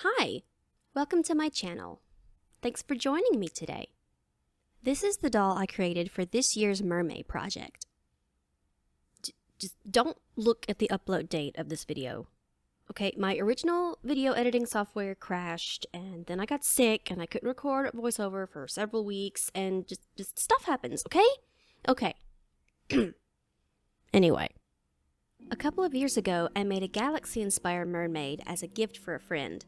Hi, welcome to my channel. Thanks for joining me today. This is the doll I created for this year's Mermaid project. Just don't look at the upload date of this video. Okay, my original video editing software crashed, and then I got sick and I couldn't record voiceover for several weeks, and just stuff happens, okay? Okay. Anyway, a couple of years ago, I made a galaxy-inspired mermaid as a gift for a friend.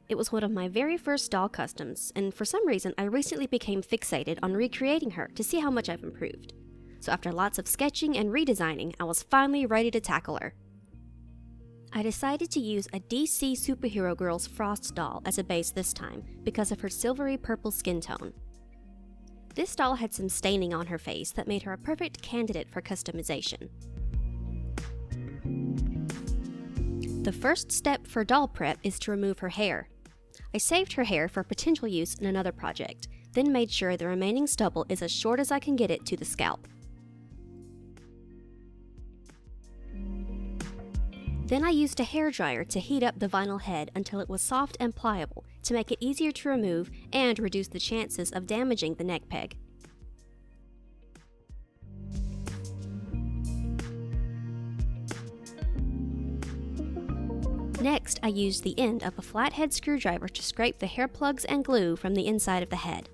It was one of my very first doll customs, and for some reason, I recently became fixated on recreating her to see how much I've improved. So after lots of sketching and redesigning, I was finally ready to tackle her. I decided to use a DC Superhero Girls Frost doll as a base this time because of her silvery purple skin tone. This doll had some staining on her face that made her a perfect candidate for customization. The first step for doll prep is to remove her hair. I saved her hair for potential use in another project, then made sure the remaining stubble is as short as I can get it to the scalp. Then I used a hairdryer to heat up the vinyl head until it was soft and pliable to make it easier to remove and reduce the chances of damaging the neck peg. Next, I used the end of a flathead screwdriver to scrape the hair plugs and glue from the inside of the head.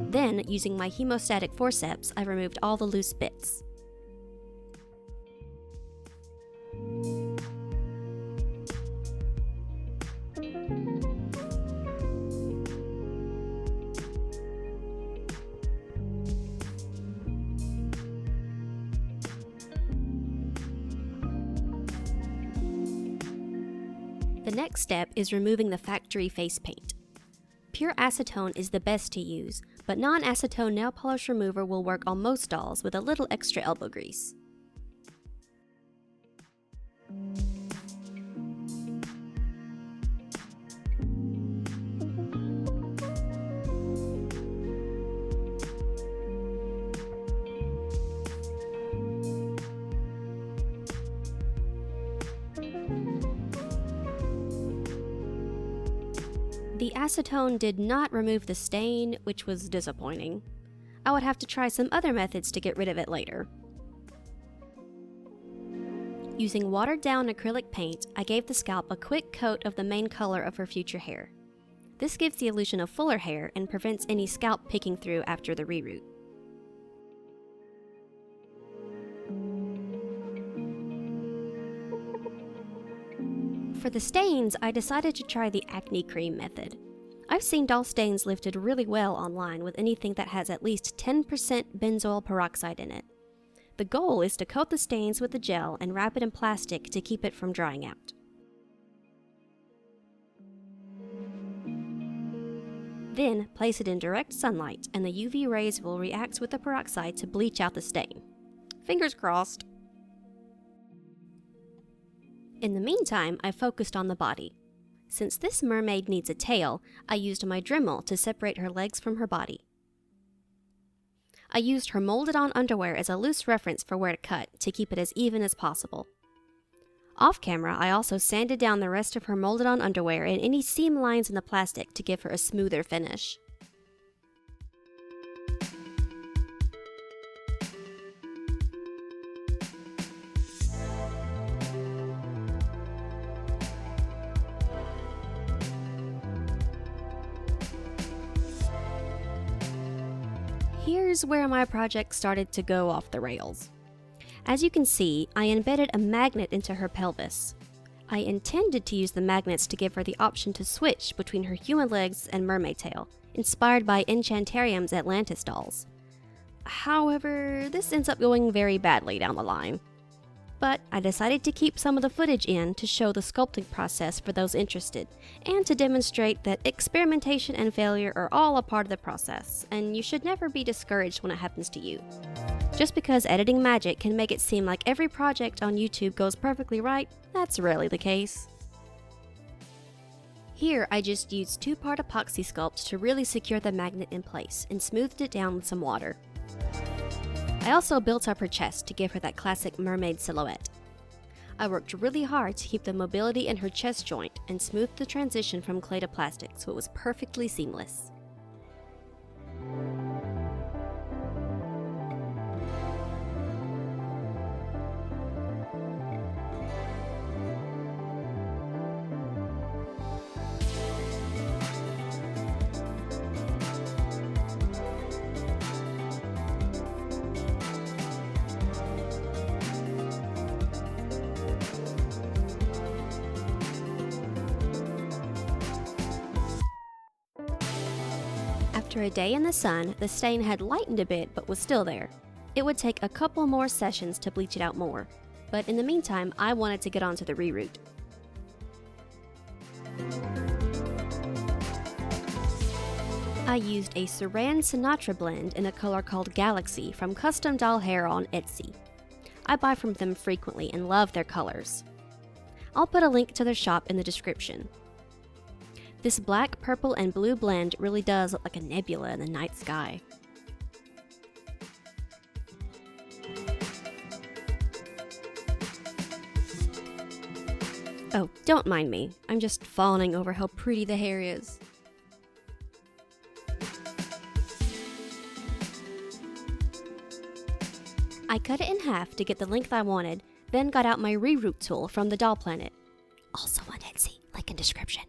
Then, using my hemostatic forceps, I removed all the loose bits. The next step is removing the factory face paint. Pure acetone is the best to use, but non-acetone nail polish remover will work on most dolls with a little extra elbow grease. The acetone did not remove the stain, which was disappointing. I would have to try some other methods to get rid of it later. Using watered-down acrylic paint, I gave the scalp a quick coat of the main color of her future hair. This gives the illusion of fuller hair and prevents any scalp picking through after the reroot. For the stains, I decided to try the acne cream method. I've seen doll stains lifted really well online with anything that has at least 10% benzoyl peroxide in it. The goal is to coat the stains with the gel and wrap it in plastic to keep it from drying out. Then, place it in direct sunlight and the UV rays will react with the peroxide to bleach out the stain. Fingers crossed! In the meantime, I focused on the body. Since this mermaid needs a tail, I used my Dremel to separate her legs from her body. I used her molded-on underwear as a loose reference for where to cut to keep it as even as possible. Off camera, I also sanded down the rest of her molded-on underwear and any seam lines in the plastic to give her a smoother finish. Here's where my project started to go off the rails. As you can see, I embedded a magnet into her pelvis. I intended to use the magnets to give her the option to switch between her human legs and mermaid tail, inspired by Enchantarium's Atlantis dolls. However, this ends up going very badly down the line. But I decided to keep some of the footage in to show the sculpting process for those interested, and to demonstrate that experimentation and failure are all a part of the process, and you should never be discouraged when it happens to you. Just because editing magic can make it seem like every project on YouTube goes perfectly right, that's rarely the case. Here, I just used 2-part epoxy sculpt to really secure the magnet in place and smoothed it down with some water. I also built up her chest to give her that classic mermaid silhouette. I worked really hard to keep the mobility in her chest joint and smoothed the transition from clay to plastic so it was perfectly seamless. After a day in the sun, the stain had lightened a bit but was still there. It would take a couple more sessions to bleach it out more, but in the meantime, I wanted to get onto the reroot. I used a Saran Sinatra blend in a color called Galaxy from CustomDollHairAu on Etsy. I buy from them frequently and love their colors. I'll put a link to their shop in the description. This black, purple, and blue blend really does look like a nebula in the night sky. Oh, don't mind me. I'm just fawning over how pretty the hair is. I cut it in half to get the length I wanted, then got out my reroot tool from the Doll Planet. Also on Etsy, link in description.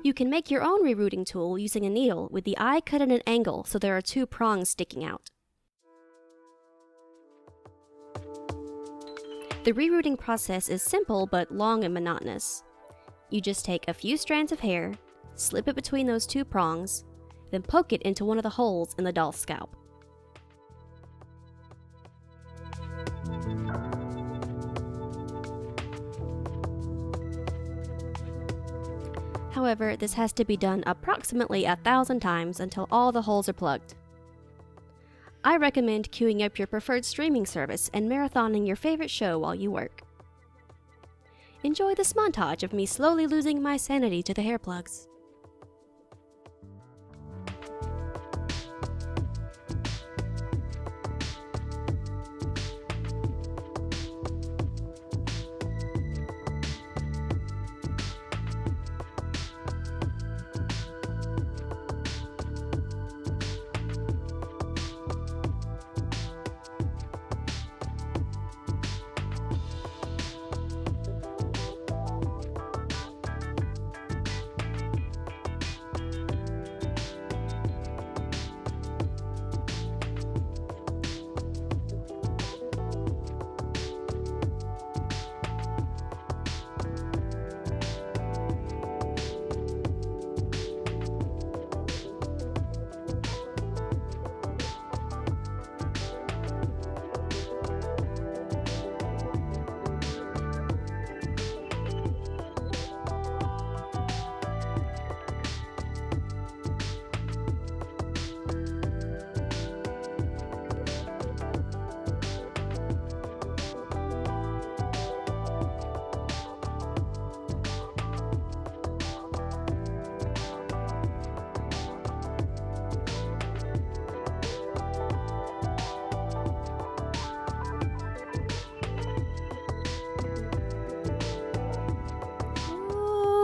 You can make your own rerooting tool using a needle with the eye cut at an angle so there are 2 prongs sticking out. The rerooting process is simple but long and monotonous. You just take a few strands of hair, slip it between those 2 prongs, then poke it into one of the holes in the doll's scalp. However, this has to be done approximately 1,000 times until all the holes are plugged. I recommend queuing up your preferred streaming service and marathoning your favorite show while you work. Enjoy this montage of me slowly losing my sanity to the hair plugs.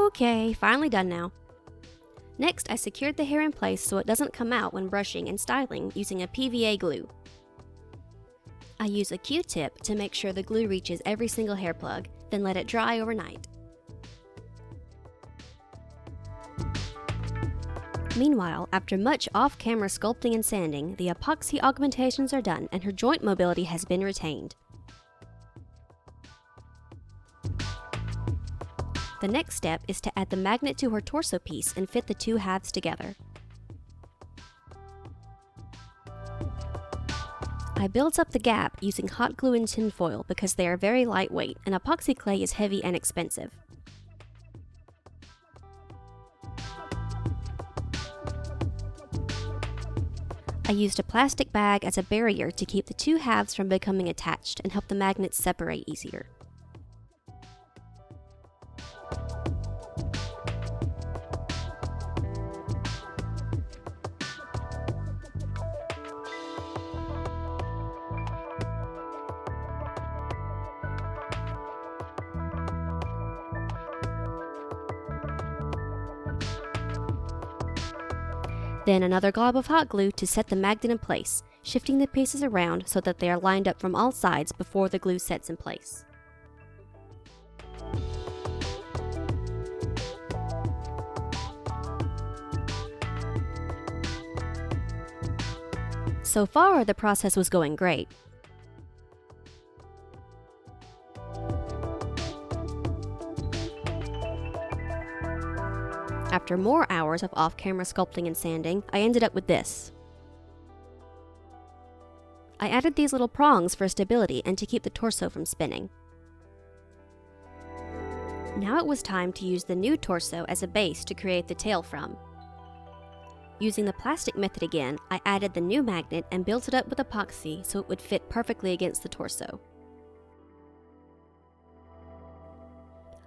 Okay, finally done now. Next, I secured the hair in place so it doesn't come out when brushing and styling using a PVA glue. I use a Q-tip to make sure the glue reaches every single hair plug, then let it dry overnight. Meanwhile, after much off-camera sculpting and sanding, the epoxy augmentations are done and her joint mobility has been retained. The next step is to add the magnet to her torso piece and fit the 2 halves together. I built up the gap using hot glue and tin foil because they are very lightweight and epoxy clay is heavy and expensive. I used a plastic bag as a barrier to keep the 2 halves from becoming attached and help the magnets separate easier. Then another glob of hot glue to set the magnet in place, shifting the pieces around so that they are lined up from all sides before the glue sets in place. So far, the process was going great. After more hours of off-camera sculpting and sanding, I ended up with this. I added these little prongs for stability and to keep the torso from spinning. Now it was time to use the new torso as a base to create the tail from. Using the plastic method again, I added the new magnet and built it up with epoxy so it would fit perfectly against the torso.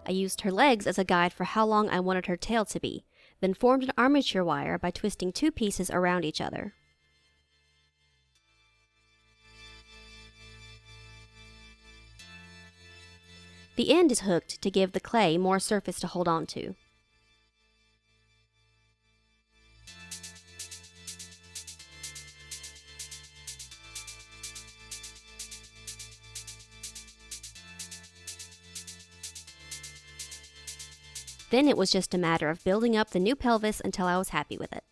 I used her legs as a guide for how long I wanted her tail to be, then formed an armature wire by twisting two pieces around each other. The end is hooked to give the clay more surface to hold on to. Then it was just a matter of building up the new pelvis until I was happy with it.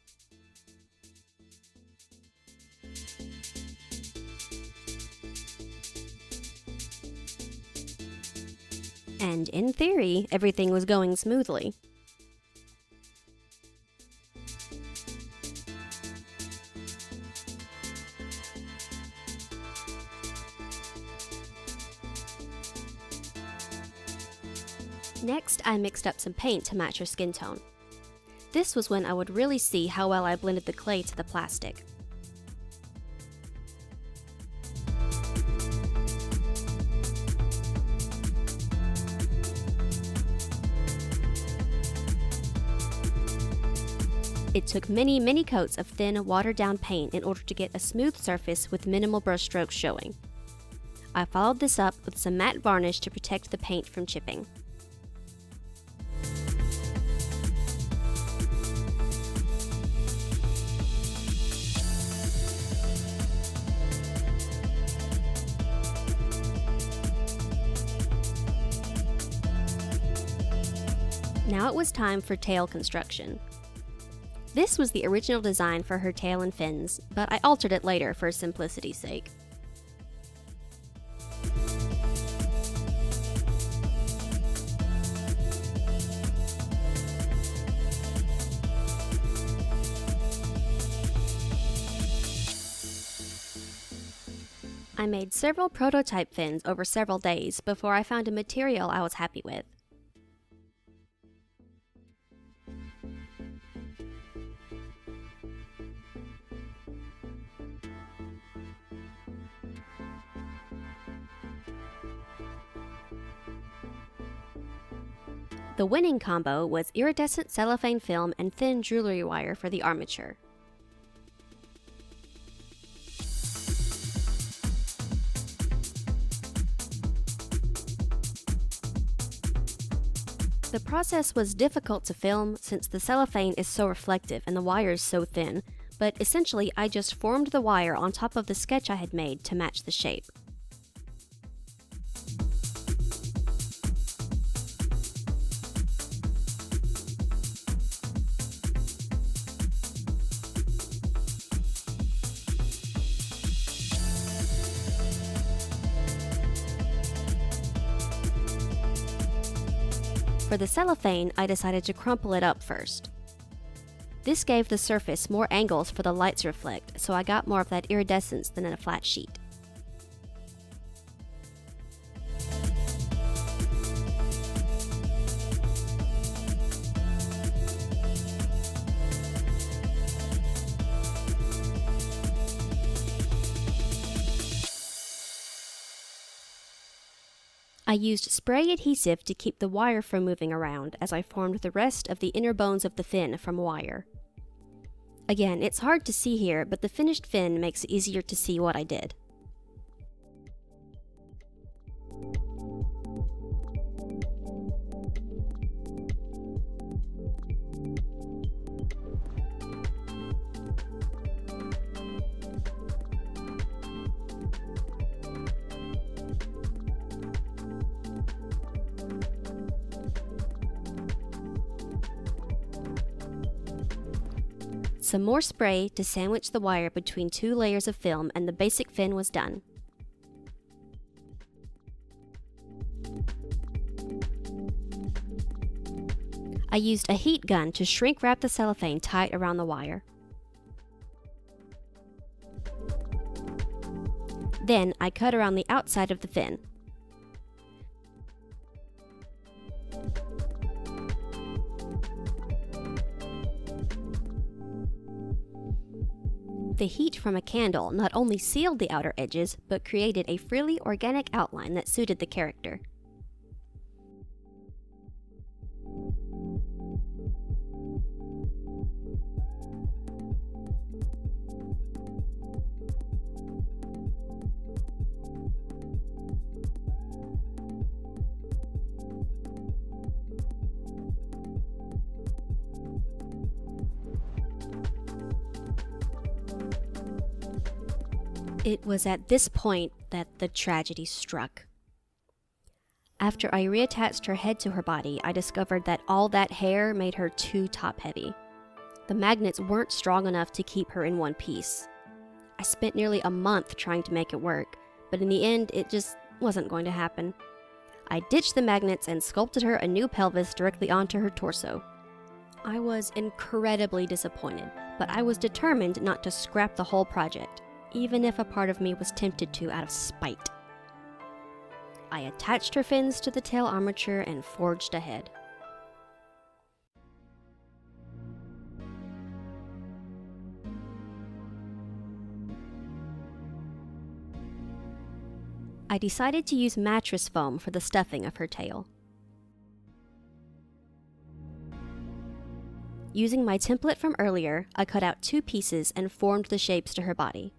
And in theory, everything was going smoothly. Next, I mixed up some paint to match her skin tone. This was when I would really see how well I blended the clay to the plastic. It took many coats of thin, watered-down paint in order to get a smooth surface with minimal brush strokes showing. I followed this up with some matte varnish to protect the paint from chipping. Now it was time for tail construction. This was the original design for her tail and fins, but I altered it later for simplicity's sake. I made several prototype fins over several days before I found a material I was happy with. The winning combo was iridescent cellophane film and thin jewelry wire for the armature. The process was difficult to film since the cellophane is so reflective and the wire is so thin, but essentially I just formed the wire on top of the sketch I had made to match the shape. For the cellophane, I decided to crumple it up first. This gave the surface more angles for the light to reflect, so I got more of that iridescence than in a flat sheet. I used spray adhesive to keep the wire from moving around as I formed the rest of the inner bones of the fin from wire. Again, it's hard to see here, but the finished fin makes it easier to see what I did. some more spray to sandwich the wire between 2 layers of film, and the basic fin was done. I used a heat gun to shrink wrap the cellophane tight around the wire. Then I cut around the outside of the fin. The heat from a candle not only sealed the outer edges, but created a frilly organic outline that suited the character. It was at this point that the tragedy struck. After I reattached her head to her body, I discovered that all that hair made her too top-heavy. The magnets weren't strong enough to keep her in one piece. I spent nearly a month trying to make it work, but in the end, it just wasn't going to happen. I ditched the magnets and sculpted her a new pelvis directly onto her torso. I was incredibly disappointed, but I was determined not to scrap the whole project, even if a part of me was tempted to out of spite. I attached her fins to the tail armature and forged ahead. I decided to use mattress foam for the stuffing of her tail. Using my template from earlier, I cut out 2 pieces and formed the shapes to her body.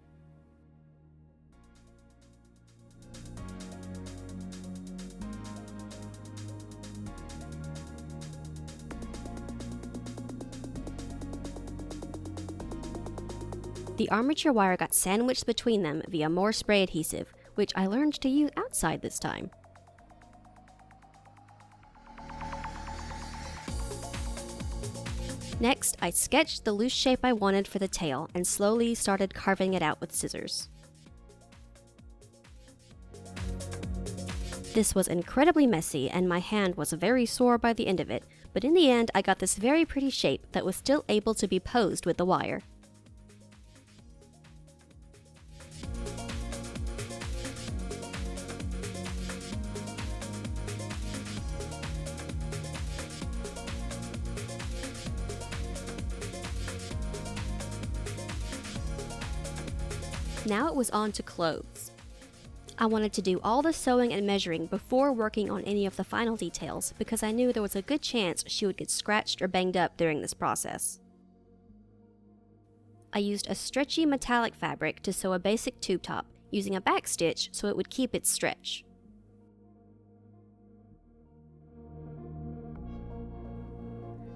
The armature wire got sandwiched between them via more spray adhesive, which I learned to use outside this time. Next, I sketched the loose shape I wanted for the tail and slowly started carving it out with scissors. This was incredibly messy and my hand was very sore by the end of it, but in the end I got this very pretty shape that was still able to be posed with the wire. Now it was on to clothes. I wanted to do all the sewing and measuring before working on any of the final details because I knew there was a good chance she would get scratched or banged up during this process. I used a stretchy metallic fabric to sew a basic tube top, using a back stitch so it would keep its stretch.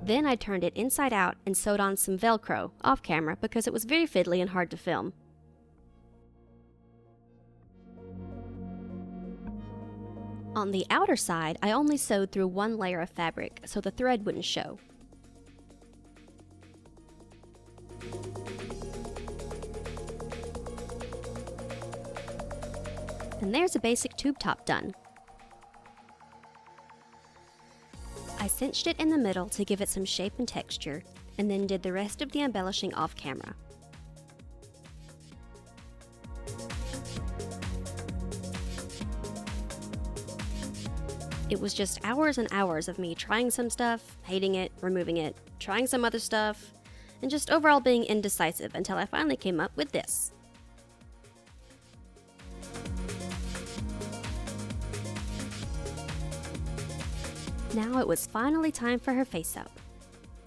Then I turned it inside out and sewed on some Velcro, off camera because it was very fiddly and hard to film. On the outer side, I only sewed through 1 layer of fabric so the thread wouldn't show. And there's a basic tube top done. I cinched it in the middle to give it some shape and texture, and then did the rest of the embellishing off camera. It was just hours and hours of me trying some stuff, hating it, removing it, trying some other stuff, and just overall being indecisive until I finally came up with this. Now it was finally time for her face-up.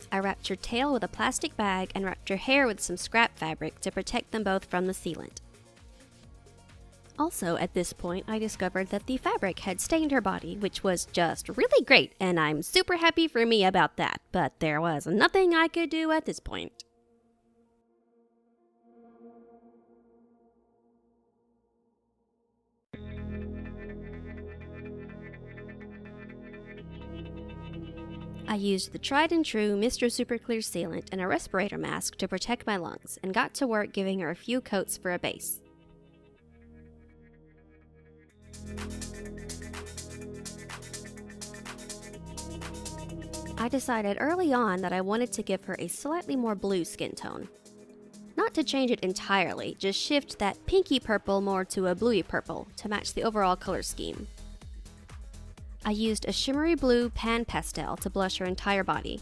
I wrapped her tail with a plastic bag and wrapped her hair with some scrap fabric to protect them both from the sealant. Also, at this point, I discovered that the fabric had stained her body, which was just really great, and I'm super happy for me about that, but there was nothing I could do at this point. I used the tried and true Mr. Super Clear sealant and a respirator mask to protect my lungs and got to work giving her a few coats for a base. I decided early on that I wanted to give her a slightly more blue skin tone. Not to change it entirely, just shift that pinky purple more to a bluey purple to match the overall color scheme. I used a shimmery blue pan pastel to blush her entire body.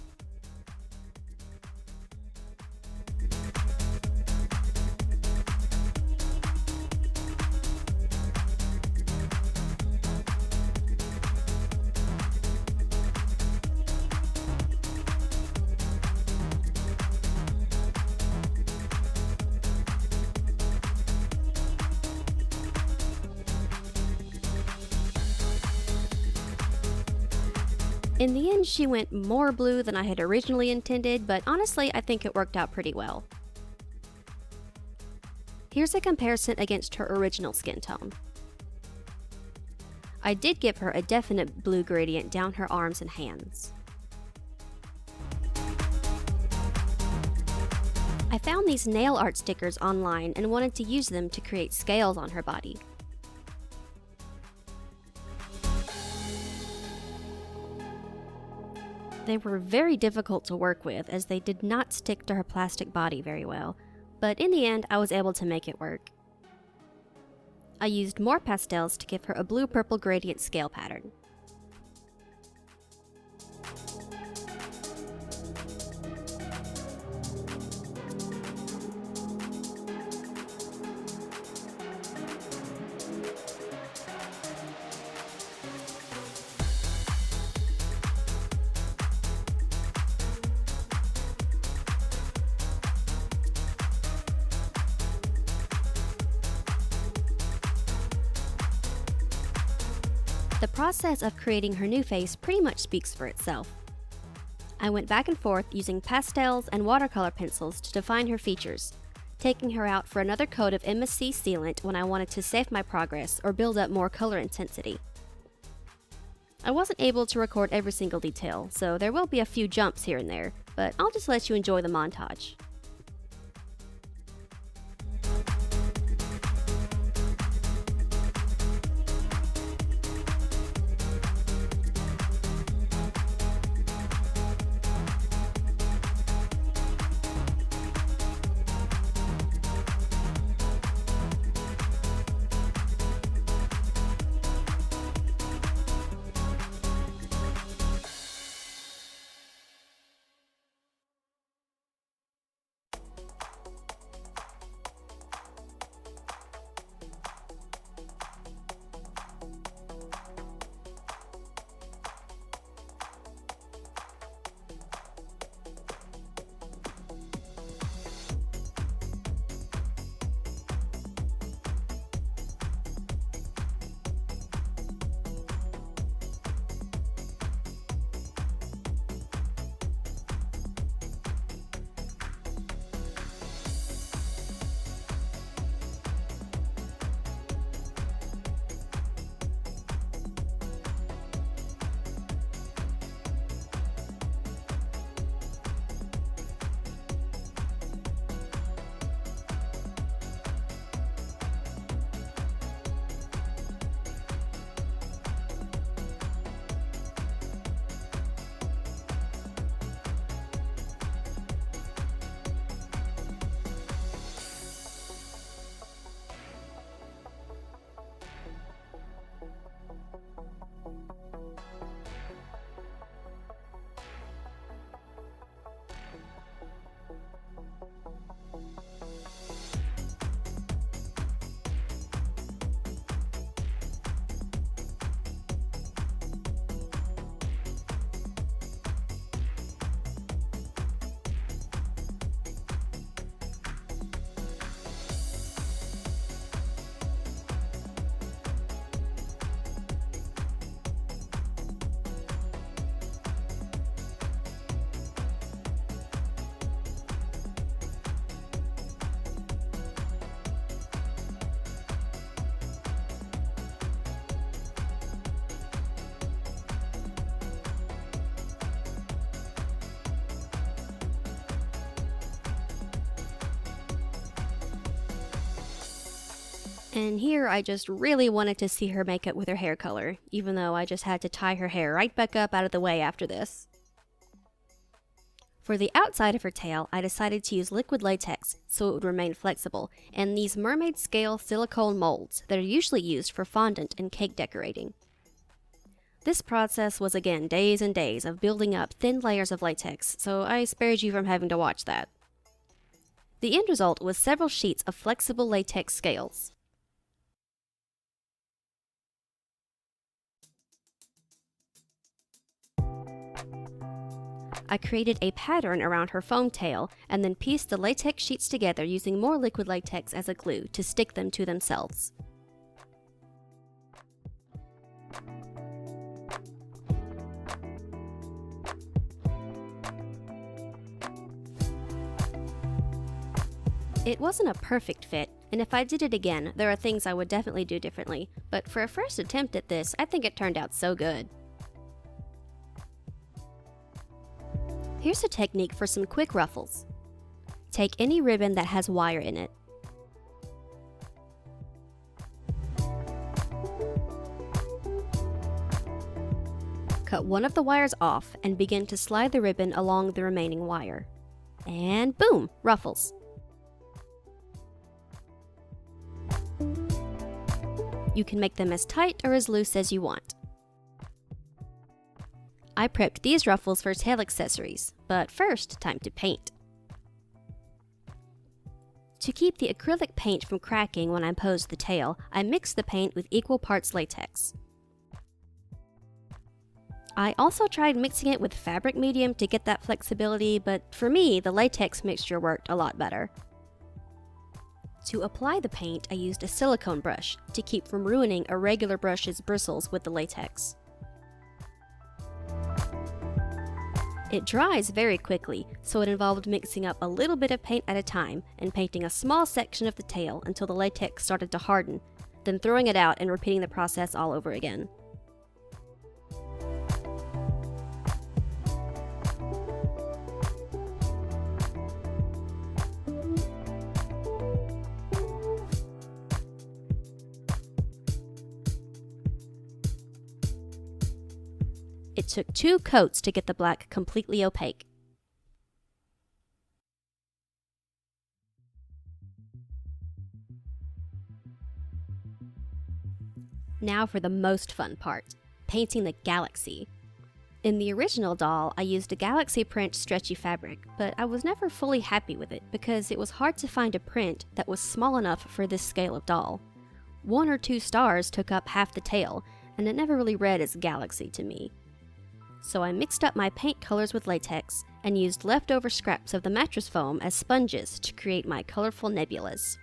In the end, she went more blue than I had originally intended, but honestly, I think it worked out pretty well. Here's a comparison against her original skin tone. I did give her a definite blue gradient down her arms and hands. I found these nail art stickers online and wanted to use them to create scales on her body. They were very difficult to work with as they did not stick to her plastic body very well, but in the end I was able to make it work. I used more pastels to give her a blue-purple gradient scale pattern. The process of creating her new face pretty much speaks for itself. I went back and forth using pastels and watercolor pencils to define her features, taking her out for another coat of MSC sealant when I wanted to save my progress or build up more color intensity. I wasn't able to record every single detail, so there will be a few jumps here and there, but I'll just let you enjoy the montage. And here I just really wanted to see her makeup with her hair color, even though I just had to tie her hair right back up out of the way after this. For the outside of her tail, I decided to use liquid latex so it would remain flexible, and these Mermaid scale silicone molds that are usually used for fondant and cake decorating. This process was again days and days of building up thin layers of latex, so I spared you from having to watch that. The end result was several sheets of flexible latex scales. I created a pattern around her foam tail and then pieced the latex sheets together using more liquid latex as a glue to stick them to themselves. It wasn't a perfect fit, and if I did it again, there are things I would definitely do differently, but for a first attempt at this, I think it turned out so good. Here's a technique for some quick ruffles. Take any ribbon that has wire in it. Cut one of the wires off and begin to slide the ribbon along the remaining wire. And boom, ruffles. You can make them as tight or as loose as you want. I prepped these ruffles for tail accessories, but first, time to paint. To keep the acrylic paint from cracking when I pose the tail, I mixed the paint with equal parts latex. I also tried mixing it with fabric medium to get that flexibility, but for me, the latex mixture worked a lot better. To apply the paint, I used a silicone brush to keep from ruining a regular brush's bristles with the latex. It dries very quickly, so it involved mixing up a little bit of paint at a time and painting a small section of the tail until the latex started to harden, then throwing it out and repeating the process all over again. It took 2 coats to get the black completely opaque. Now for the most fun part, painting the galaxy. In the original doll, I used a galaxy print stretchy fabric, but I was never fully happy with it because it was hard to find a print that was small enough for this scale of doll. 1 or 2 stars took up half the tail, and it never really read as galaxy to me. So I mixed up my paint colors with latex and used leftover scraps of the mattress foam as sponges to create my colorful nebulas.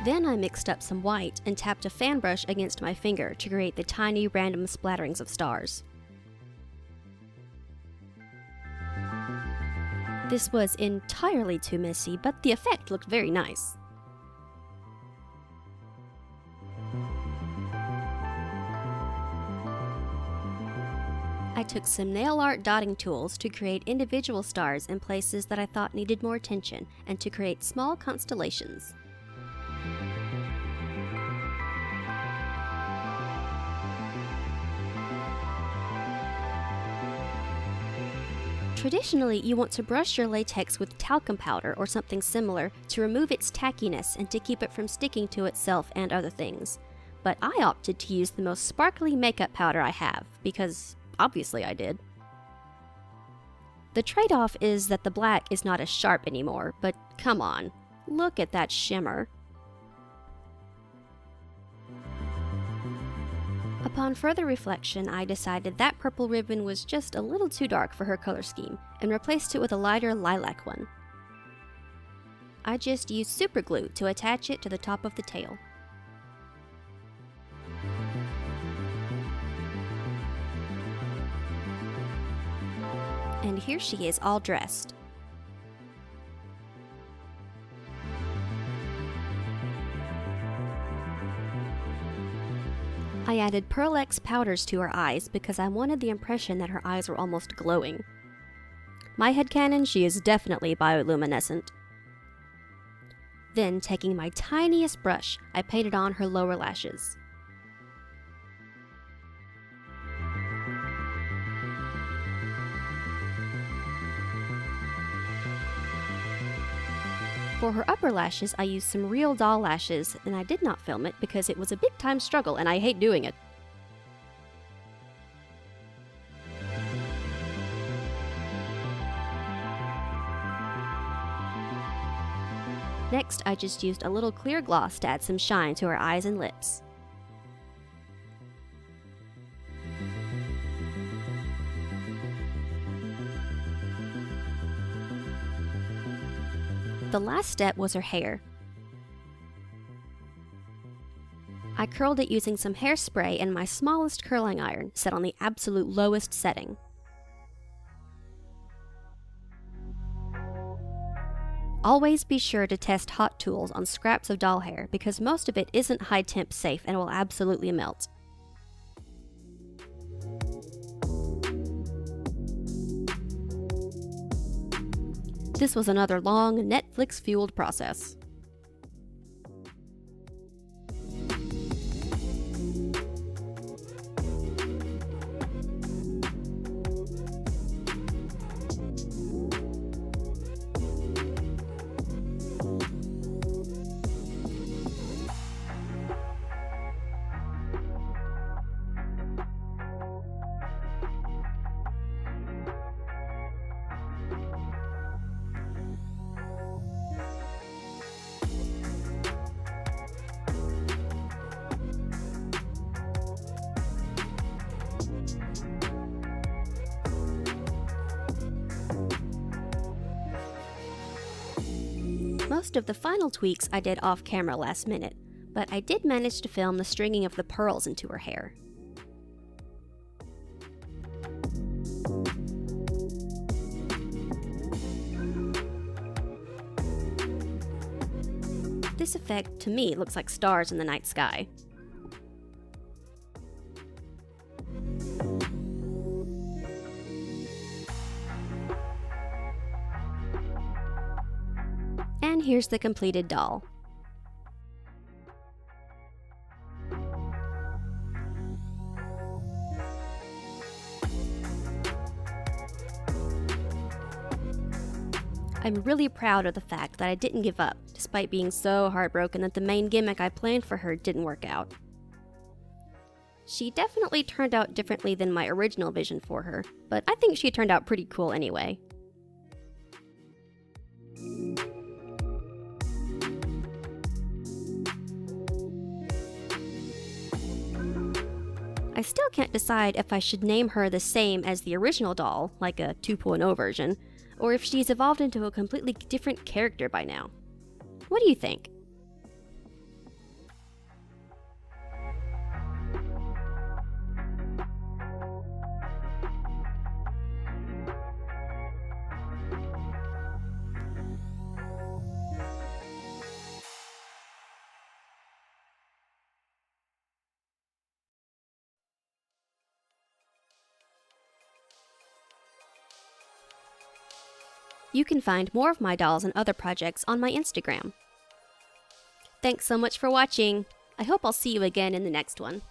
Then I mixed up some white and tapped a fan brush against my finger to create the tiny random splatterings of stars. This was entirely too messy, but the effect looked very nice. I took some nail art dotting tools to create individual stars in places that I thought needed more attention and to create small constellations. Traditionally, you want to brush your latex with talcum powder or something similar to remove its tackiness and to keep it from sticking to itself and other things. But I opted to use the most sparkly makeup powder I have, because obviously I did. The trade-off is that the black is not as sharp anymore, but come on, look at that shimmer. Upon further reflection, I decided that purple ribbon was just a little too dark for her color scheme and replaced it with a lighter lilac one. I just used super glue to attach it to the top of the tail. And here she is all dressed. I added Pearl X powders to her eyes because I wanted the impression that her eyes were almost glowing. My headcanon, she is definitely bioluminescent. Then, taking my tiniest brush, I painted on her lower lashes. For her upper lashes, I used some real doll lashes, and I did not film it because it was a big time struggle and I hate doing it. Next, I just used a little clear gloss to add some shine to her eyes and lips. The last step was her hair. I curled it using some hairspray and my smallest curling iron, set on the absolute lowest setting. Always be sure to test hot tools on scraps of doll hair because most of it isn't high temp safe and will absolutely melt. This was another long, Netflix-fueled process. Most of the final tweaks I did off camera last minute, but I did manage to film the stringing of the pearls into her hair. This effect, to me, looks like stars in the night sky. And here's the completed doll. I'm really proud of the fact that I didn't give up, despite being so heartbroken that the main gimmick I planned for her didn't work out. She definitely turned out differently than my original vision for her, but I think she turned out pretty cool anyway. I still can't decide if I should name her the same as the original doll, like a 2.0 version, or if she's evolved into a completely different character by now. What do you think? You can find more of my dolls and other projects on my Instagram. Thanks so much for watching. I hope I'll see you again in the next one.